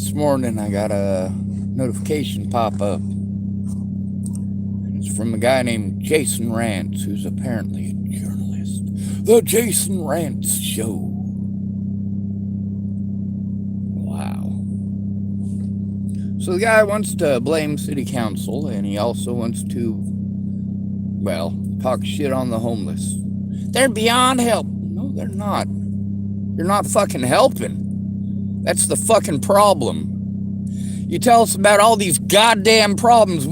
This morning I got a notification pop up. It's from a guy named Jason Rantz, who's apparently a journalist. The Jason Rantz Show. Wow. So the guy wants to blame city council, and he also wants to, well, talk shit on the homeless. They're beyond help. No, they're not. You're not fucking helping. That's the fucking problem. You tell us about all these goddamn problems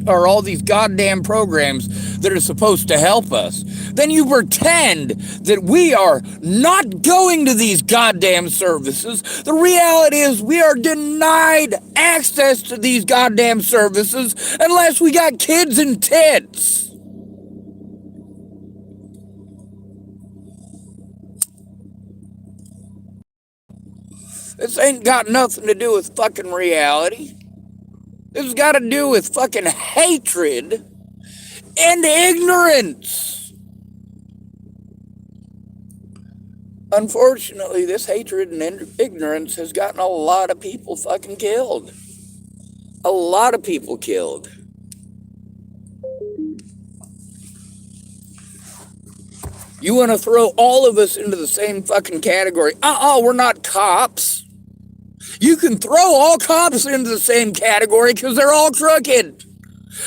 or all these goddamn programs that are supposed to help us. Then you pretend that we are not going to these goddamn services. The reality is we are denied access to these goddamn services unless we got kids and tits. This ain't got nothing to do with fucking reality. This has got to do with fucking hatred and ignorance. Unfortunately, this hatred and ignorance has gotten a lot of people fucking killed. A lot of people killed. You want to throw all of us into the same fucking category. We're not cops. You can throw all cops into the same category because they're all crooked.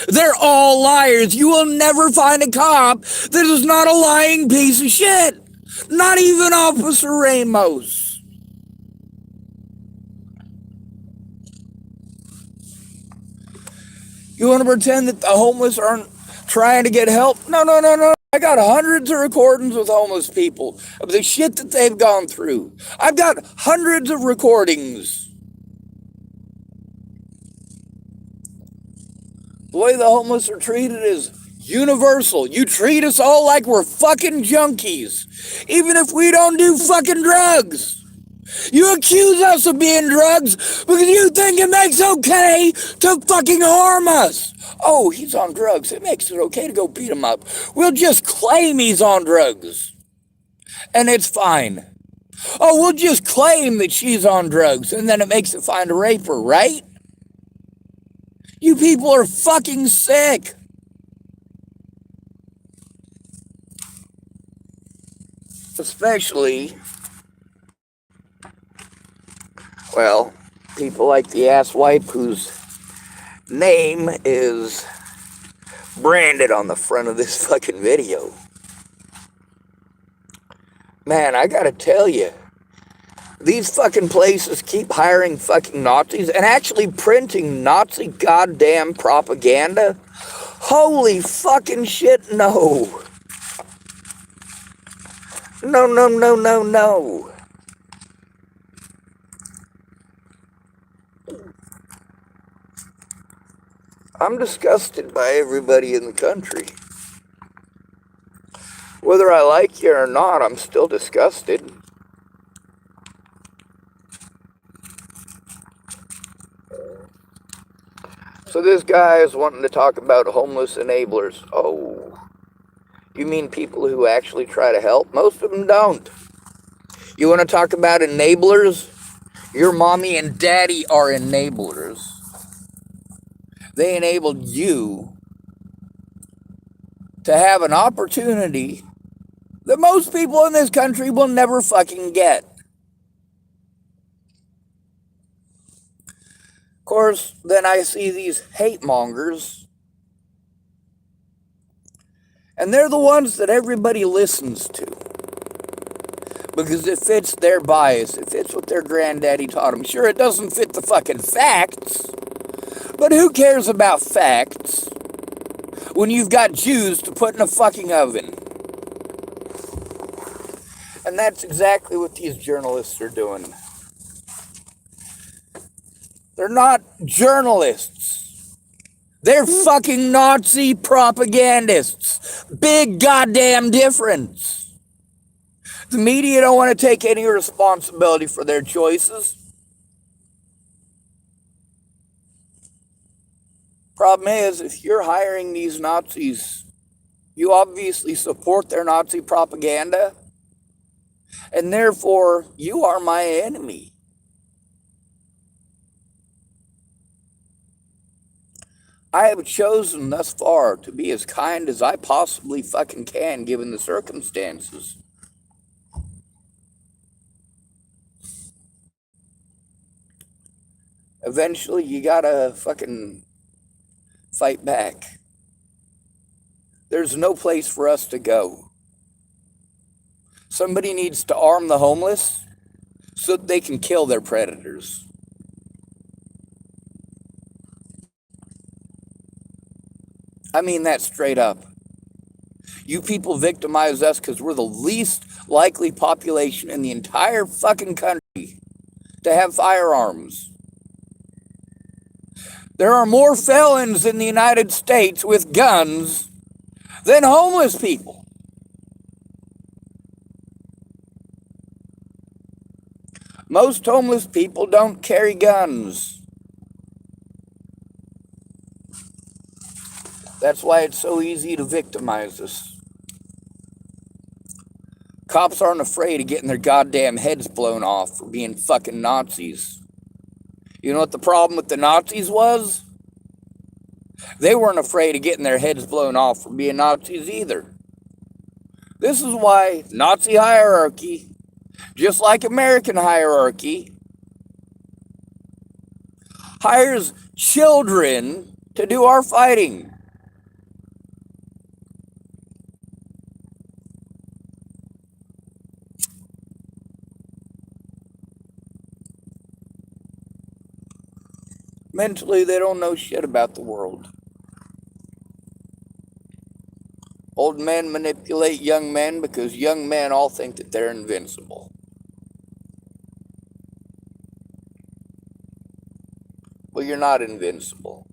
They're all liars. You will never find a cop that is not a lying piece of shit. Not even Officer Ramos. You want to pretend that the homeless aren't trying to get help? No. I got hundreds of recordings with homeless people of the shit that they've gone through. I've got hundreds of recordings. The way the homeless are treated is universal. You treat us all like we're fucking junkies, even if we don't do fucking drugs. You accuse us of being drugs because you think it makes okay to fucking harm us. Oh, he's on drugs. It makes it okay to go beat him up. We'll just claim he's on drugs. And it's fine. Oh, we'll just claim that she's on drugs. And then it makes it fine to rape her, right? You people are fucking sick. Especially, well, people like the asswipe whose name is branded on the front of this fucking video. Man, I gotta tell you, these fucking places keep hiring fucking Nazis and actually printing Nazi goddamn propaganda. Holy fucking shit, no. No. I'm disgusted by everybody in the country. Whether I like you or not, I'm still disgusted. So this guy is wanting to talk about homeless enablers. Oh, you mean people who actually try to help? Most of them don't. You want to talk about enablers? Your mommy and daddy are enablers. They enabled you to have an opportunity that most people in this country will never fucking get. Of course, then I see these hate mongers, and they're the ones that everybody listens to because it fits their bias. It fits what their granddaddy taught them. Sure, it doesn't fit the fucking facts, but who cares about facts when you've got Jews to put in a fucking oven? And that's exactly what these journalists are doing. They're not journalists. They're fucking Nazi propagandists. Big goddamn difference. The media don't want to take any responsibility for their choices. Problem is, if you're hiring these Nazis, you obviously support their Nazi propaganda, and therefore you are my enemy. I have chosen thus far to be as kind as I possibly fucking can given the circumstances. Eventually, you gotta fucking fight back. There's no place for us to go. Somebody needs to arm the homeless so that they can kill their predators. I mean that straight up. You people victimize us because we're the least likely population in the entire fucking country to have firearms. There are more felons in the United States with guns than homeless people. Most homeless people don't carry guns. That's why it's so easy to victimize us. Cops aren't afraid of getting their goddamn heads blown off for being fucking Nazis. You know what the problem with the Nazis was? They weren't afraid of getting their heads blown off for being Nazis either. This is why Nazi hierarchy, just like American hierarchy, hires children to do our fighting. Mentally, they don't know shit about the world. Old men manipulate young men because young men all think that they're invincible. Well, you're not invincible.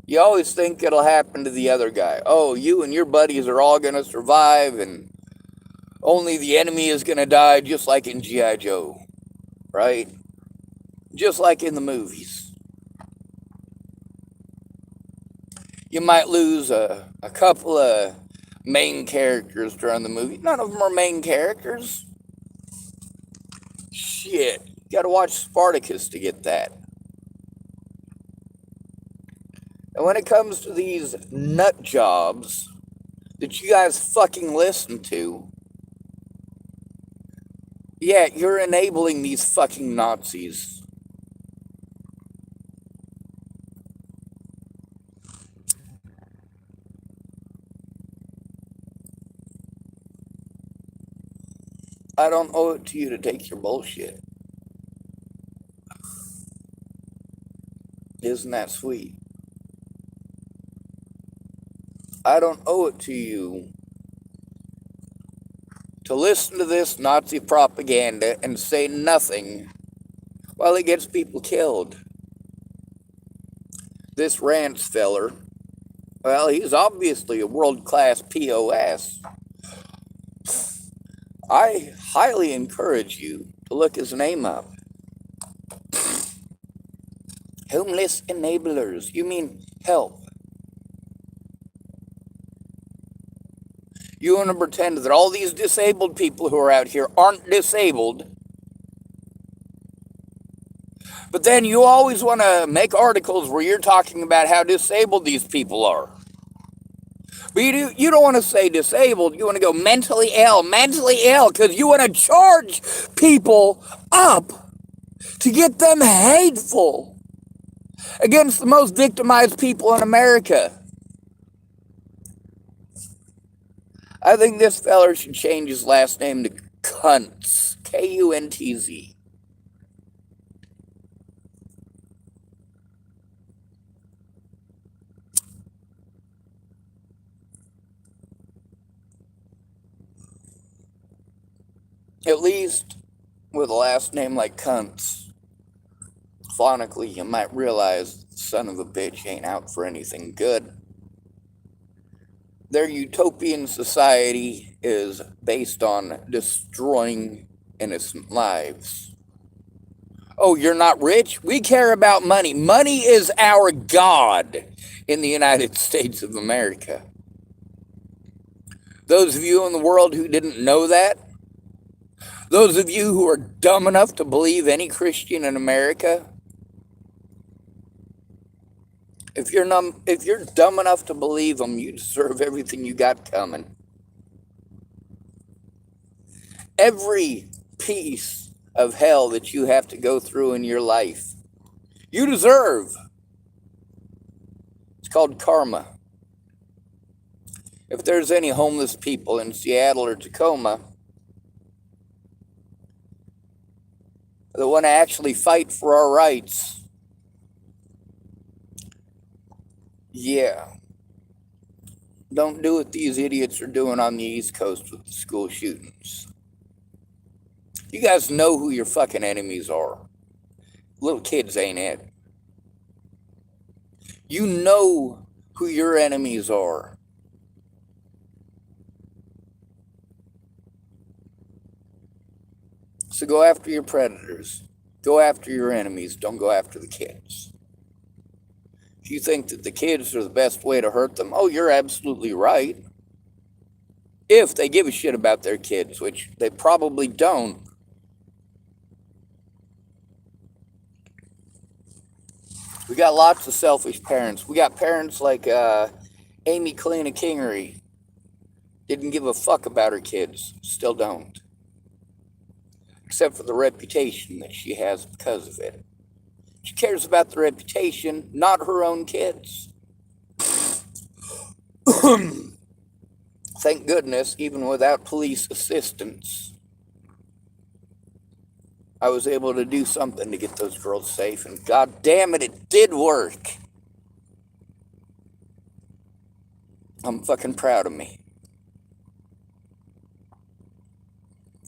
You always think it'll happen to the other guy. Oh, you and your buddies are all going to survive and only the enemy is going to die, just like in G.I. Joe, right? Just like in the movies. You might lose a couple of main characters during the movie. None of them are main characters. Shit. You gotta watch Spartacus to get that. And when it comes to these nut jobs that you guys fucking listen to, yeah, you're enabling these fucking Nazis. I don't owe it to you to take your bullshit. Isn't that sweet? I don't owe it to you to listen to this Nazi propaganda and say nothing while it gets people killed. This Rantz feller, well, he's obviously a world-class POS. I highly encourage you to look his name up. Homeless enablers. You mean help. You want to pretend that all these disabled people who are out here aren't disabled. But then you always want to make articles where you're talking about how disabled these people are. But you don't want to say disabled. You want to go mentally ill, because you want to charge people up to get them hateful against the most victimized people in America. I think this feller should change his last name to Kuntz. Kuntz. At least with a last name like Kuntz, phonically you might realize the son of a bitch ain't out for anything good. Their utopian society is based on destroying innocent lives. Oh, you're not rich? We care about money. Money is our God in the United States of America. Those of you in the world who didn't know that, those of you who are dumb enough to believe any Christian in America if you're dumb enough to believe them, you deserve everything you got coming. Every piece of hell that you have to go through in your life, you deserve. It's called karma. If there's any homeless people in Seattle or Tacoma that want to actually fight for our rights, yeah, don't do what these idiots are doing on the East Coast with the school shootings. You guys know who your fucking enemies are. Little kids ain't it. You know who your enemies are. So go after your predators. Go after your enemies. Don't go after the kids. If you think that the kids are the best way to hurt them, oh, you're absolutely right. If they give a shit about their kids, which they probably don't. We got lots of selfish parents. We got parents like Amy Kalina Kingery. Didn't give a fuck about her kids. Still don't. Except for the reputation that she has because of it. She cares about the reputation, not her own kids. Thank goodness, even without police assistance, I was able to do something to get those girls safe, and god damn it, it did work. I'm fucking proud of me.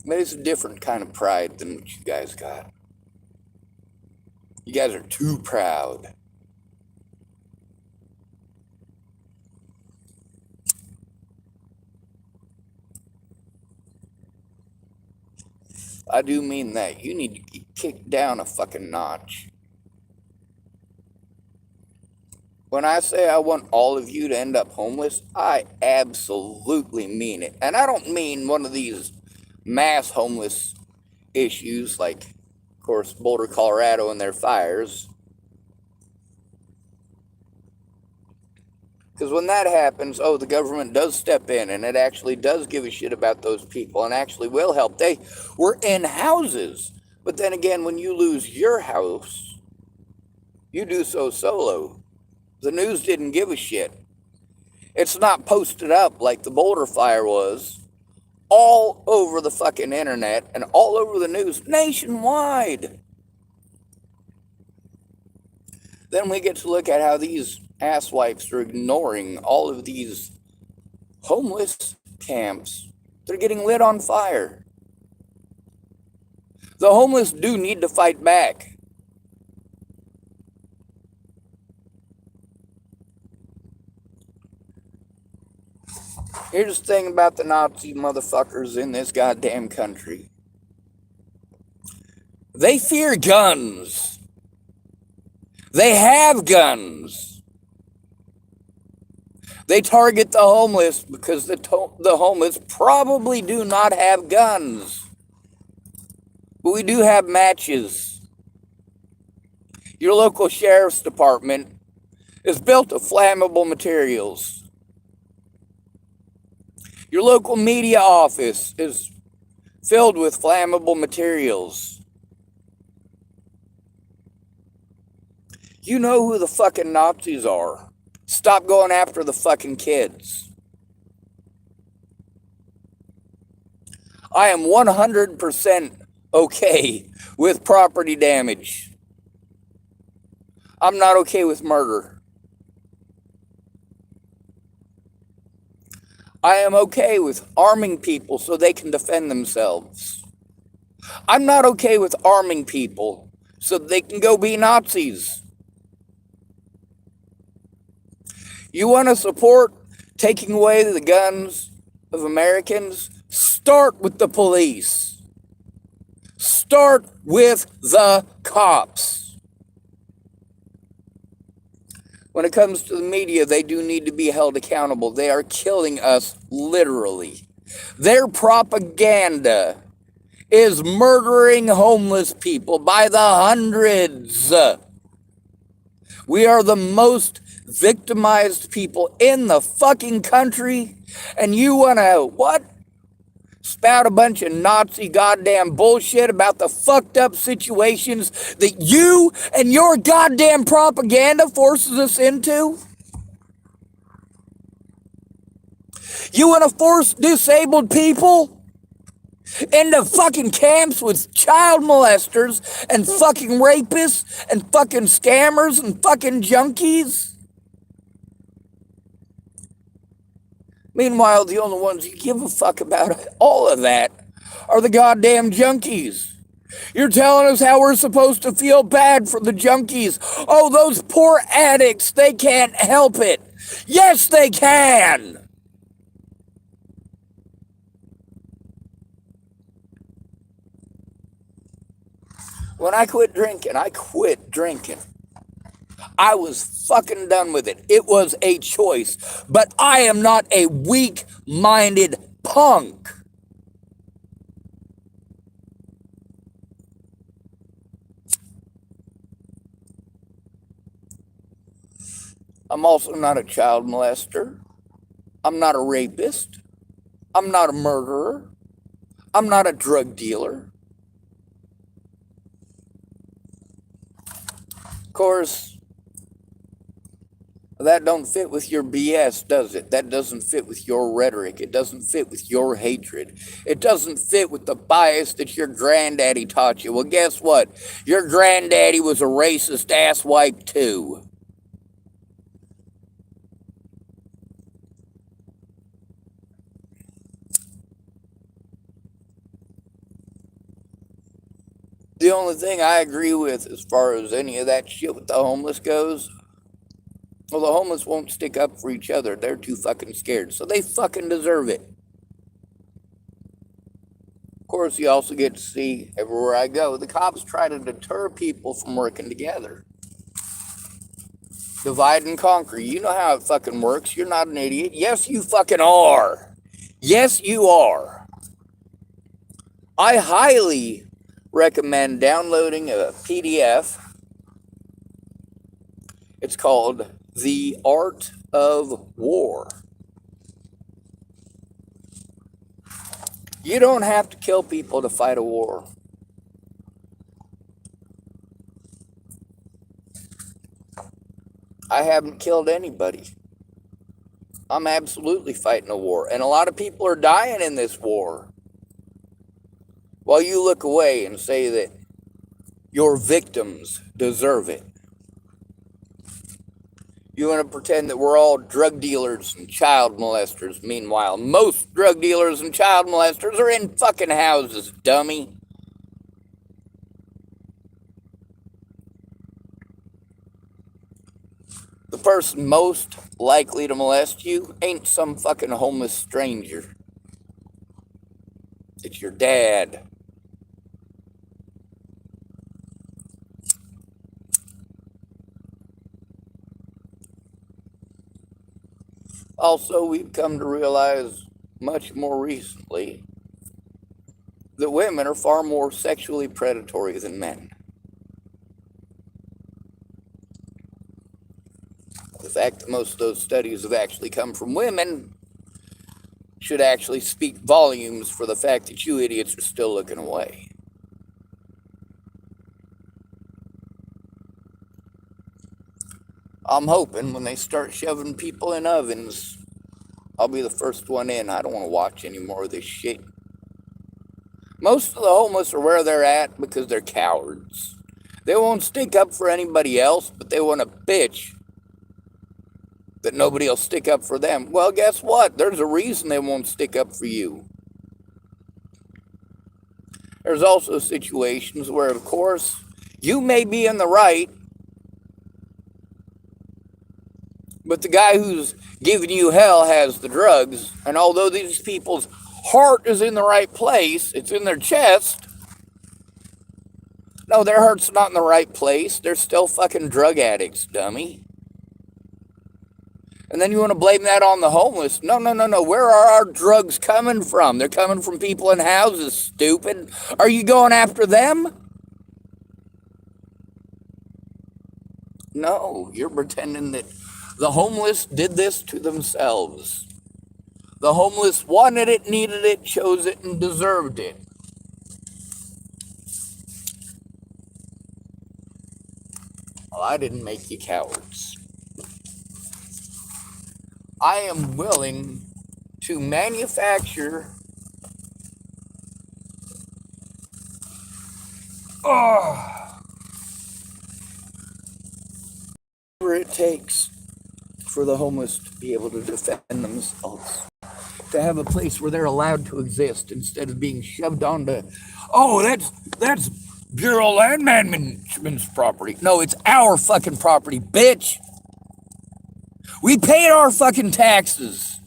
But it's a different kind of pride than what you guys got. You guys are too proud. I do mean that. You need to get kicked down a fucking notch. When I say I want all of you to end up homeless, I absolutely mean it. And I don't mean one of these mass homeless issues like, of course, Boulder, Colorado and their fires. Because when that happens, oh, the government does step in and it actually does give a shit about those people and actually will help. They were in houses. But then again, when you lose your house, you do so solo. The news didn't give a shit. It's not posted up like the Boulder fire was all over the fucking internet and all over the news nationwide. Then we get to look at how these asswipes are ignoring all of these homeless camps. They're getting lit on fire. The homeless do need to fight back. Here's the thing about the Nazi motherfuckers in this goddamn country. They fear guns. They have guns. They target the homeless because the homeless probably do not have guns. But we do have matches. Your local sheriff's department is built of flammable materials. Your local media office is filled with flammable materials. You know who the fucking Nazis are. Stop going after the fucking kids. I am 100% okay with property damage. I'm not okay with murder. I am okay with arming people so they can defend themselves. I'm not okay with arming people so they can go be Nazis. You want to support taking away the guns of Americans? Start with the police. Start with the cops. When it comes to the media, they do need to be held accountable. They are killing us literally. Their propaganda is murdering homeless people by the hundreds. We are the most victimized people in the fucking country. And you want to, what? Spout a bunch of Nazi goddamn bullshit about the fucked up situations that you and your goddamn propaganda forces us into? You want to force disabled people into fucking camps with child molesters and fucking rapists and fucking scammers and fucking junkies? Meanwhile, the only ones you give a fuck about all of that are the goddamn junkies. You're telling us how we're supposed to feel bad for the junkies. Oh, those poor addicts, they can't help it. Yes, they can. When I quit drinking, I was fucking done with it. It was a choice. But I am not a weak-minded punk. I'm also not a child molester. I'm not a rapist. I'm not a murderer. I'm not a drug dealer. Of course, that don't fit with your BS, does it? That doesn't fit with your rhetoric. It doesn't fit with your hatred. It doesn't fit with the bias that your granddaddy taught you. Well, guess what? Your granddaddy was a racist asswipe too. The only thing I agree with as far as any of that shit with the homeless goes, well, the homeless won't stick up for each other. They're too fucking scared. So they fucking deserve it. Of course, you also get to see everywhere I go, the cops try to deter people from working together. Divide and conquer. You know how it fucking works. You're not an idiot. Yes, you fucking are. Yes, you are. I highly recommend downloading a PDF. It's called The Art of War. You don't have to kill people to fight a war. I haven't killed anybody. I'm absolutely fighting a war. And a lot of people are dying in this war. While you look away and say that your victims deserve it. You want to pretend that we're all drug dealers and child molesters. Meanwhile, most drug dealers and child molesters are in fucking houses, dummy. The person most likely to molest you ain't some fucking homeless stranger. It's your dad. Also, we've come to realize much more recently that women are far more sexually predatory than men. The fact that most of those studies have actually come from women should actually speak volumes for the fact that you idiots are still looking away. I'm hoping when they start shoving people in ovens, I'll be the first one in. I don't want to watch any more of this shit. Most of the homeless are where they're at because they're cowards. They won't stick up for anybody else, but they want to bitch that nobody will stick up for them. Well, guess what? There's a reason they won't stick up for you. There's also situations where, of course, you may be in the right, but the guy who's giving you hell has the drugs. And although these people's heart is in the right place, it's in their chest. No, their heart's not in the right place. They're still fucking drug addicts, dummy. And then you want to blame that on the homeless. No. Where are our drugs coming from? They're coming from people in houses, stupid. Are you going after them? No, you're pretending that the homeless did this to themselves. The homeless wanted it, needed it, chose it, and deserved it. Well, I didn't make you cowards. I am willing to manufacture whatever it takes for the homeless to be able to defend themselves, to have a place where they're allowed to exist instead of being shoved onto, oh, that's Bureau of Land Management's property. No, it's our fucking property, bitch. We paid our fucking taxes.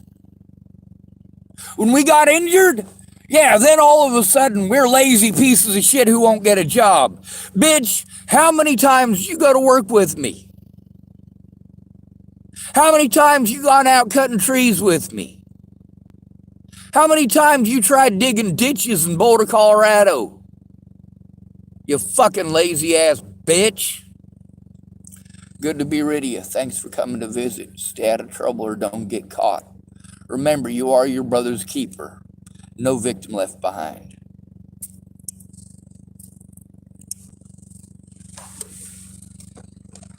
When we got injured, yeah, then all of a sudden we're lazy pieces of shit who won't get a job. Bitch, how many times you go to work with me? How many times you gone out cutting trees with me? How many times you tried digging ditches in Boulder, Colorado? You fucking lazy ass bitch. Good to be rid of you. Thanks for coming to visit. Stay out of trouble or don't get caught. Remember, you are your brother's keeper. No victim left behind.